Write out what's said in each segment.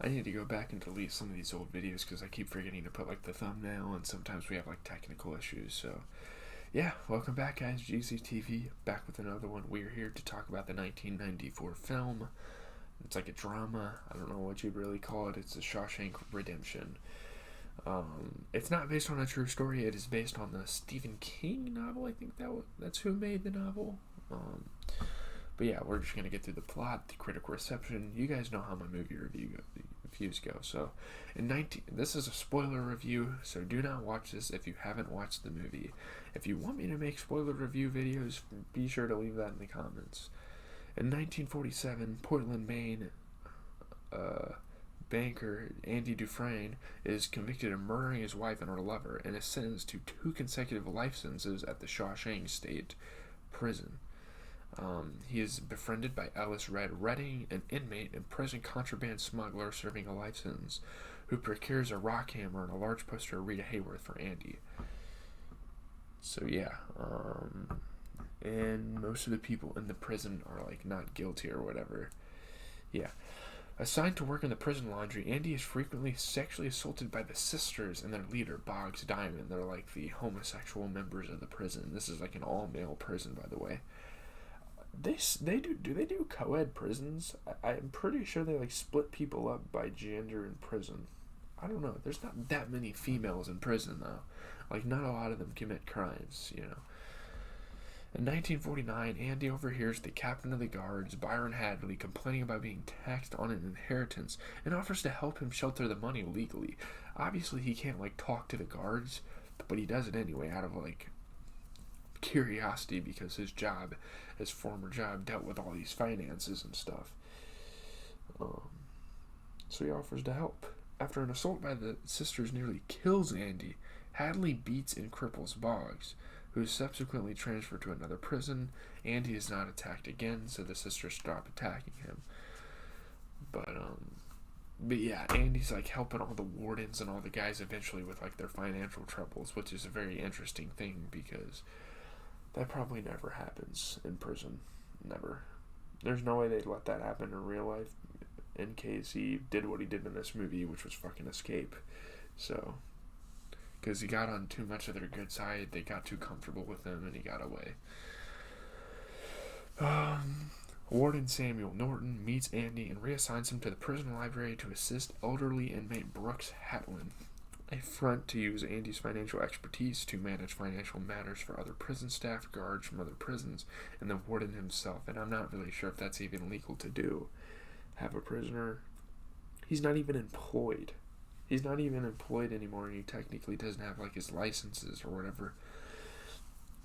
I need to go back and delete some of these old videos because I keep forgetting to put like the thumbnail, and sometimes we have like technical issues. So yeah, welcome back, guys. GCTV back with another one. We're here to talk about the 1994 film. It's like a drama. I don't know what you'd really call it. It's the Shawshank Redemption. It's not based on a true story. It is based on the Stephen King novel. I think that's who made the novel. But yeah, we're just gonna get through the plot, the critical reception. You guys know how my movie reviews go. So, this is a spoiler review. So do not watch this if you haven't watched the movie. If you want me to make spoiler review videos, be sure to leave that in the comments. In 1947, Portland, Maine, banker Andy Dufresne is convicted of murdering his wife and her lover and is sentenced to 2 consecutive life sentences at the Shawshank State Prison. He is befriended by Ellis Red Redding, an inmate and prison contraband smuggler serving a life sentence, who procures a rock hammer and a large poster of Rita Hayworth for Andy. So yeah, and most of the people in the prison are like not guilty or whatever. Yeah. Assigned to work in the prison laundry, Andy is frequently sexually assaulted by the sisters and their leader, Boggs Diamond. They're like the homosexual members of the prison. This is like an all-male prison, by the way. They do co-ed prisons? I'm pretty sure they like split people up by gender in prison. I don't know. There's not that many females in prison though. Like not a lot of them commit crimes, you know. In 1949, Andy overhears the captain of the guards, Byron Hadley, complaining about being taxed on an inheritance and offers to help him shelter the money legally. Obviously, he can't like talk to the guards, but he does it anyway out of like curiosity because his former job, dealt with all these finances and stuff. So he offers to help. After an assault by the sisters nearly kills Andy, Hadley beats and cripples Boggs, who is subsequently transferred to another prison. Andy is not attacked again, so the sisters stop attacking him. But yeah, Andy's like helping all the wardens and all the guys eventually with like their financial troubles, which is a very interesting thing because that probably never happens in prison. Never. There's no way they'd let that happen in real life in case he did what he did in this movie, which was fucking escape. So, because he got on too much of their good side, they got too comfortable with him, and he got away. Warden Samuel Norton meets Andy and reassigns him to the prison library to assist elderly inmate Brooks Hatlin, a front to use Andy's financial expertise to manage financial matters for other prison staff, guards from other prisons, and the warden himself. And I'm not really sure if that's even legal to do. Have a prisoner. He's not even employed. He's not even employed anymore, and he technically doesn't have like his licenses or whatever.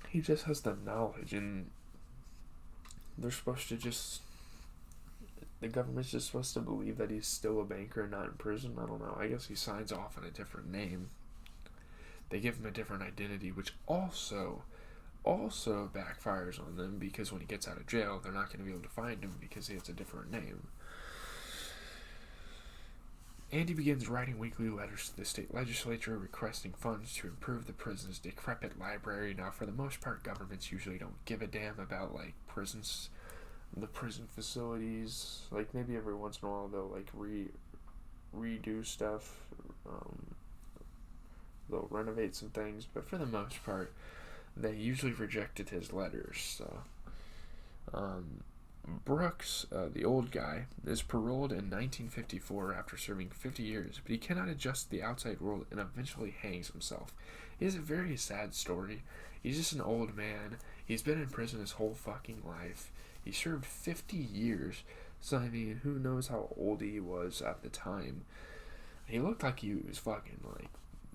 He just has the knowledge, and they're supposed to just. The government's just supposed to believe that he's still a banker and not in prison. I don't know. I guess he signs off on a different name. They give him a different identity, which also backfires on them because when he gets out of jail, they're not going to be able to find him because he has a different name. Andy begins writing weekly letters to the state legislature requesting funds to improve the prison's decrepit library. Now, for the most part, governments usually don't give a damn about like prisons, the prison facilities. Like maybe every once in a while they'll like redo stuff. They'll renovate some things, but for the most part, they usually rejected his letters. So, Brooks, the old guy, is paroled in 1954 after serving 50 years, but he cannot adjust to the outside world and eventually hangs himself. It is a very sad story. He's just an old man. He's been in prison his whole fucking life. He served 50 years, so I mean, who knows how old he was at the time. He looked like he was fucking like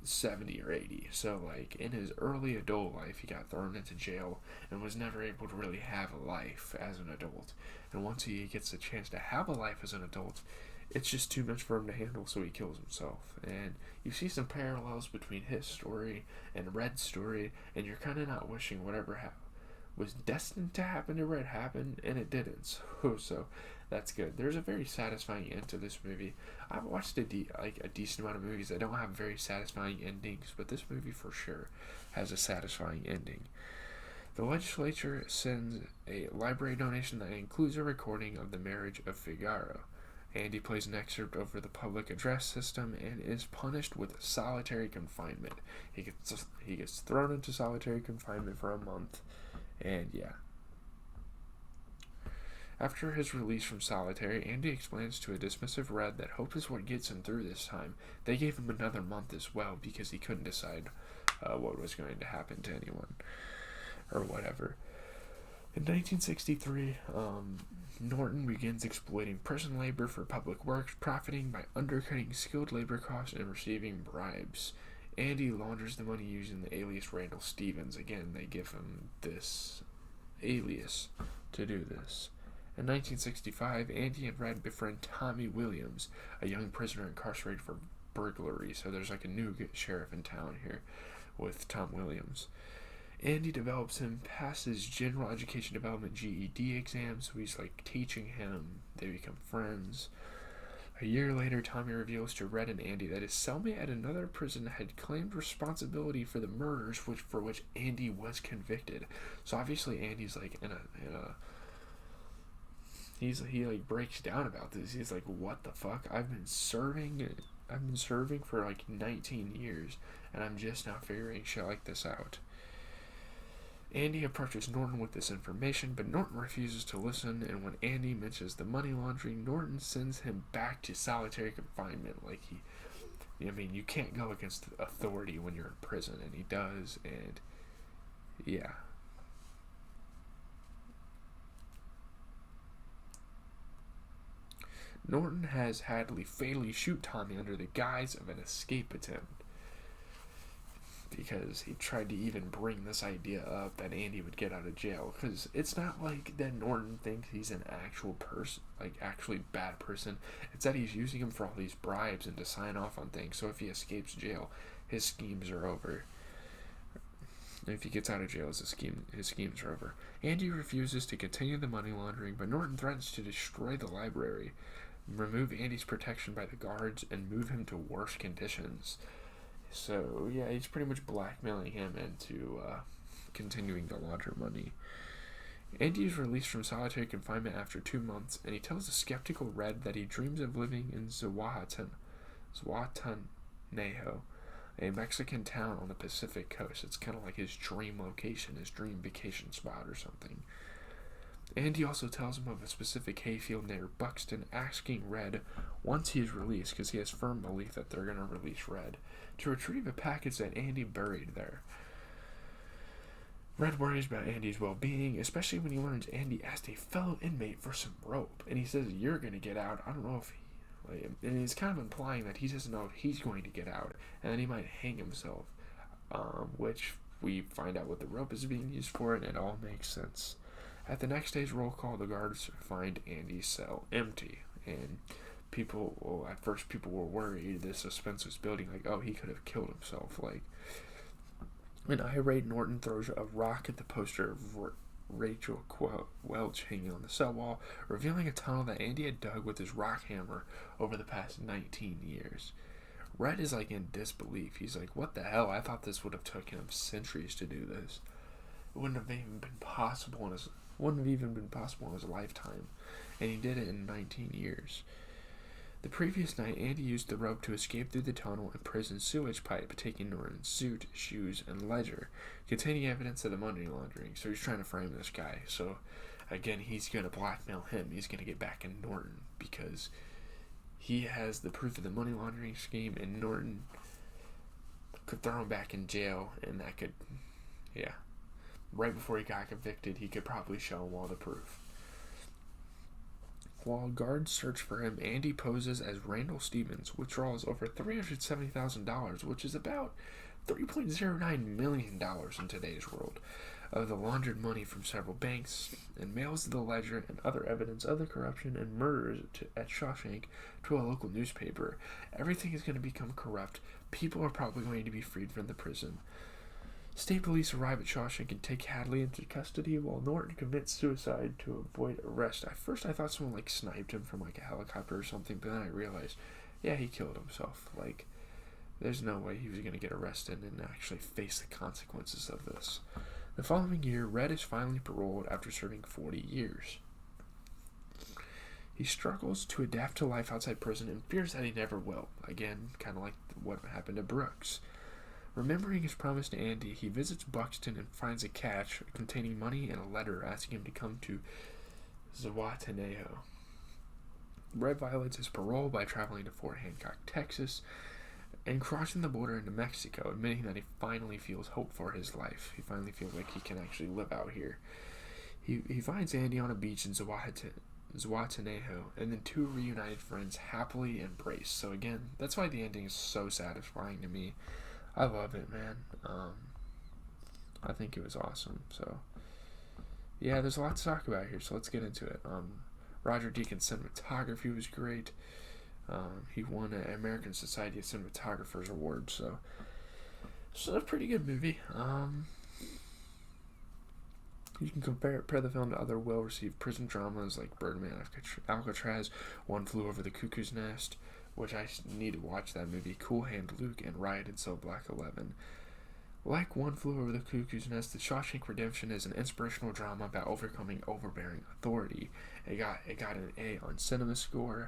70 or 80. So like in his early adult life he got thrown into jail and was never able to really have a life as an adult. And once he gets a chance to have a life as an adult, it's just too much for him to handle, so he kills himself. And you see some parallels between his story and Red's story, and you're kind of not wishing whatever was destined to happen to Red happened, and it didn't. So that's good. There's a very satisfying end to this movie. I've watched a decent amount of movies that don't have very satisfying endings, but this movie for sure has a satisfying ending. The legislature sends a library donation that includes a recording of the marriage of Figaro. Andy plays an excerpt over the public address system and is punished with solitary confinement. He gets thrown into solitary confinement for a month, and yeah. After his release from solitary, Andy explains to a dismissive Red that hope is what gets him through this time. They gave him another month as well because he couldn't decide what was going to happen to anyone or whatever. In 1963, Norton begins exploiting prison labor for public works, profiting by undercutting skilled labor costs and receiving bribes. Andy launders the money using the alias Randall Stevens. Again, they give him this alias to do this. In 1965, Andy and Red befriend Tommy Williams, a young prisoner incarcerated for burglary. So there's like a new sheriff in town here with Tom Williams. Andy develops him, passes general education development GED exams, so he's like teaching him. They become friends. A year later, Tommy reveals to Red and Andy that his cellmate at another prison had claimed responsibility for the murders for which Andy was convicted. So obviously Andy's like he like breaks down about this. He's like, what the fuck? I've been serving for like 19 years, and I'm just now figuring shit like this out. Andy approaches Norton with this information, but Norton refuses to listen, and when Andy mentions the money laundering, Norton sends him back to solitary confinement. Like you can't go against authority when you're in prison, and he does, and yeah. Norton has Hadley fatally shoot Tommy under the guise of an escape attempt, because he tried to even bring this idea up that Andy would get out of jail. Because it's not like that Norton thinks he's an actual person, like actually bad person. It's that he's using him for all these bribes and to sign off on things. So if he escapes jail, his schemes are over. If he gets out of jail, his schemes are over. Andy refuses to continue the money laundering, but Norton threatens to destroy the library, remove Andy's protection by the guards, and move him to worse conditions. So, yeah, he's pretty much blackmailing him into continuing to launder money. Andy is released from solitary confinement after 2 months, and he tells the skeptical Red that he dreams of living in Zihuatanejo, a Mexican town on the Pacific coast. It's kind of like his dream location, his dream vacation spot or something. Andy also tells him of a specific hayfield near Buxton, asking Red, once he is released, because he has firm belief that they're going to release Red, to retrieve a package that Andy buried there. Red worries about Andy's well-being, especially when he learns Andy asked a fellow inmate for some rope, and he says, you're going to get out. I don't know if and he's kind of implying that he doesn't know if he's going to get out, and then he might hang himself, which we find out what the rope is being used for, and it all makes sense. At the next day's roll call, the guards find Andy's cell empty, and at first people were worried. The suspense was building, like, oh, he could have killed himself. Like, an irate Norton throws a rock at the poster of Rachel Welch hanging on the cell wall, revealing a tunnel that Andy had dug with his rock hammer over the past 19 years. Red is like in disbelief. He's like, what the hell? I thought this would have taken him centuries to do this. It wouldn't have even been possible in his lifetime, and he did it in 19 years. The previous night, Andy used the rope to escape through the tunnel and prison sewage pipe, taking Norton's suit, shoes, and ledger, containing evidence of the money laundering. So he's trying to frame this guy. So, again, he's going to blackmail him. He's going to get back in Norton because he has the proof of the money laundering scheme, and Norton could throw him back in jail, and that could, yeah. Right before he got convicted, he could probably show him all the proof. While guards search for him, Andy poses as Randall Stevens, withdraws over $370,000, which is about $3.09 million in today's world, of the laundered money from several banks, and mails the ledger and other evidence of the corruption and murders at Shawshank to a local newspaper. Everything is going to become corrupt. People are probably going to be freed from the prison. State police arrive at Shawshank and take Hadley into custody while Norton commits suicide to avoid arrest. At first I thought someone sniped him from a helicopter or something, but then I realized, yeah, he killed himself. There's no way he was going to get arrested and actually face the consequences of this. The following year, Red is finally paroled after serving 40 years. He struggles to adapt to life outside prison and fears that he never will. Again, kind of like what happened to Brooks. Remembering his promise to Andy, he visits Buxton and finds a cache containing money and a letter asking him to come to Zihuatanejo. Red violates his parole by traveling to Fort Hancock, Texas, and crossing the border into Mexico, admitting that he finally feels hope for his life. He finally feels like he can actually live out here. He finds Andy on a beach in Zihuatanejo, and then two reunited friends happily embrace. So again, that's why the ending is so satisfying to me. I love it, man. I think it was awesome. So yeah, there's a lot to talk about here, so let's get into it. Roger Deakins' cinematography was great. He won an American Society of Cinematographers award, so it's a pretty good movie. You can compare the film to other well-received prison dramas like Birdman, Alcatraz, One Flew Over the Cuckoo's Nest, which I need to watch that movie, Cool Hand Luke, and Riot in Cell Block 11. Like One Flew Over the Cuckoo's Nest, The Shawshank Redemption is an inspirational drama about overcoming overbearing authority. It got an A on CinemaScore.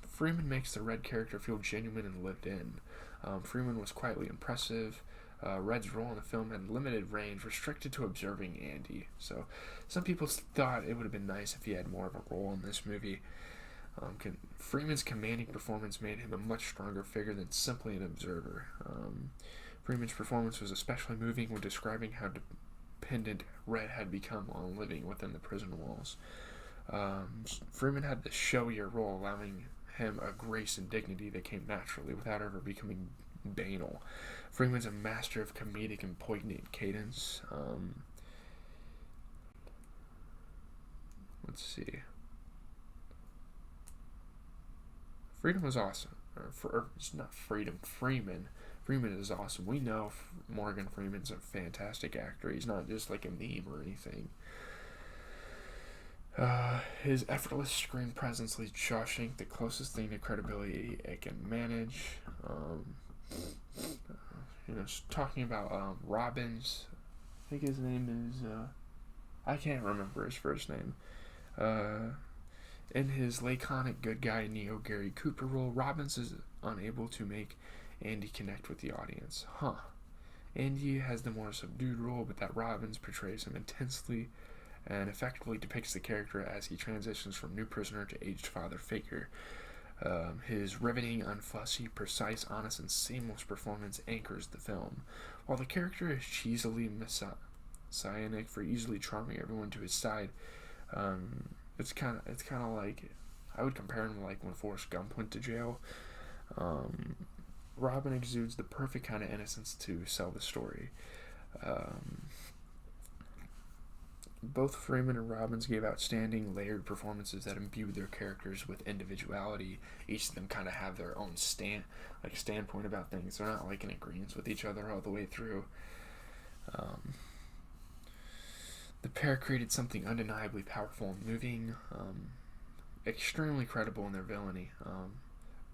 Freeman makes the Red character feel genuine and lived in. Freeman was quietly impressive. Red's role in the film had limited range, restricted to observing Andy. So some people thought it would have been nice if he had more of a role in this movie. Freeman's commanding performance made him a much stronger figure than simply an observer. Freeman's performance was especially moving when describing how dependent Red had become on living within the prison walls. Freeman had the showier role, allowing him a grace and dignity that came naturally without ever becoming banal. Freeman's a master of comedic and poignant cadence. Let's see. Freedom was awesome. It's not Freedom. Freeman. Freeman is awesome. We know Morgan Freeman's a fantastic actor. He's not just like a meme or anything. His effortless screen presence leads Shawshank the closest thing to credibility it can manage. Talking about Robbins, I think his name is, I can't remember his first name. In his laconic good guy Neo Gary Cooper role, Robbins is unable to make Andy connect with the audience. Andy has the more subdued role, but that Robbins portrays him intensely and effectively depicts the character as he transitions from new prisoner to aged father figure. His riveting, unfussy, precise, honest, and seamless performance anchors the film. While the character is cheesily messianic for easily charming everyone to his side, it's kind of like, I would compare him to like when Forrest Gump went to jail. Robin exudes the perfect kind of innocence to sell the story. Both Freeman and Robbins gave outstanding, layered performances that imbued their characters with individuality. Each of them kind of have their own standpoint about things. They're not like in agreement with each other all the way through. The pair created something undeniably powerful and moving, extremely credible in their villainy.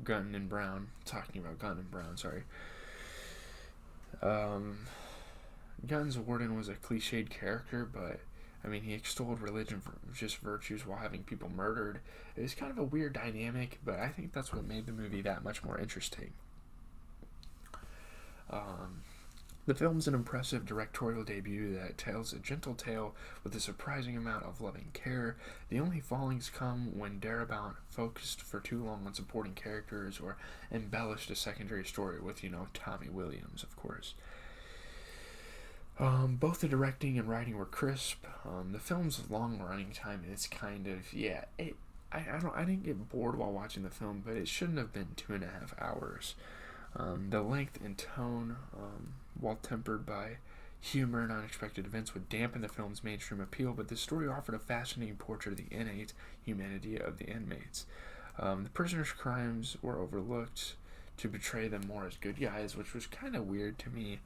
Gunn and Brown, talking about Gunn and Brown, sorry. Gunn's warden was a cliched character, but I mean, he extolled religion for just virtues while having people murdered. It was kind of a weird dynamic, but I think that's what made the movie that much more interesting. The film's an impressive directorial debut that tells a gentle tale with a surprising amount of loving care. The only fallings come when Darabont focused for too long on supporting characters or embellished a secondary story with, Tommy Williams, of course. Both the directing and writing were crisp. The film's long running time is kind of, I didn't get bored while watching the film, but it shouldn't have been 2.5 hours. The length and tone, while tempered by humor and unexpected events, would dampen the film's mainstream appeal, but the story offered a fascinating portrait of the innate humanity of the inmates. The prisoners' crimes were overlooked to portray them more as good guys, which was kind of weird to me.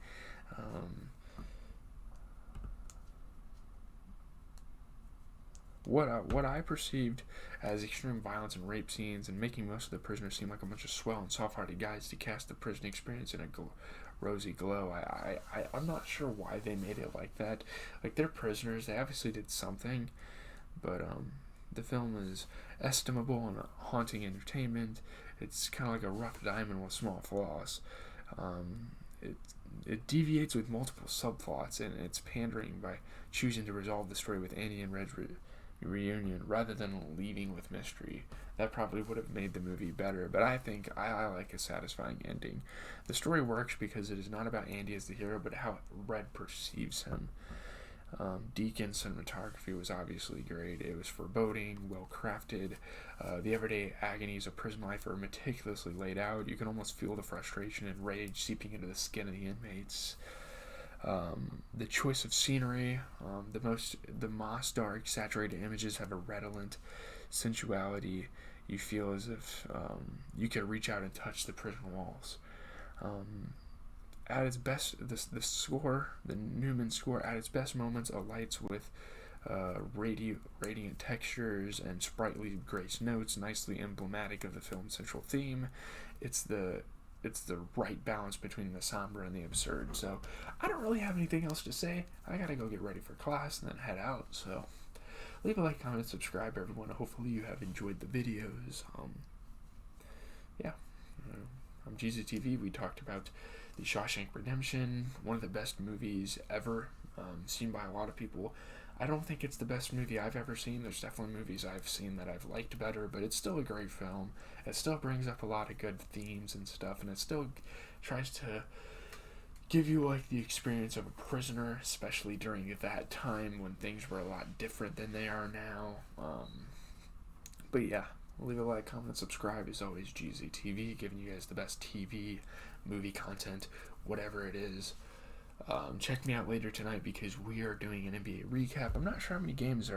What I perceived as extreme violence and rape scenes and making most of the prisoners seem like a bunch of swell and soft-hearted guys to cast the prison experience in a rosy glow. I'm not sure why they made it like that. Like, they're prisoners. They obviously did something, but The film is estimable and a haunting entertainment. It's kind of like a rough diamond with small flaws. Um, it it deviates with multiple subplots, and it's pandering by choosing to resolve the story with Andy and Red's reunion rather than leaving with mystery. That probably would have made the movie better, but I think I like a satisfying ending. The story works because it is not about Andy as the hero, but how Red perceives him. Deacon's cinematography was obviously great. It was foreboding, well crafted. The everyday agonies of prison life are meticulously laid out. You can almost feel the frustration and rage seeping into the skin of the inmates. The choice of scenery, the moss dark, saturated images have a redolent sensuality. You feel as if you could reach out and touch the prison walls. Um, at its best, the score, the Newman score, at its best moments, alights with radiant textures and sprightly grace notes, nicely emblematic of the film's central theme. It's the right balance between the somber and the absurd. So I don't really have anything else to say. I gotta go get ready for class and then head out. So leave a like, comment, subscribe, everyone. Hopefully you have enjoyed the videos. Yeah. On Jesus TV, we talked about the Shawshank Redemption, one of the best movies ever, seen by a lot of people. I don't think it's the best movie I've ever seen. There's definitely movies I've seen that I've liked better, but it's still a great film. It still brings up a lot of good themes and stuff, and it still tries to give you like the experience of a prisoner, especially during that time when things were a lot different than they are now. But yeah, leave a like, comment, subscribe. As always, GZTV, giving you guys the best TV, movie content, whatever it is. Check me out later tonight because we are doing an NBA recap. I'm not sure how many games there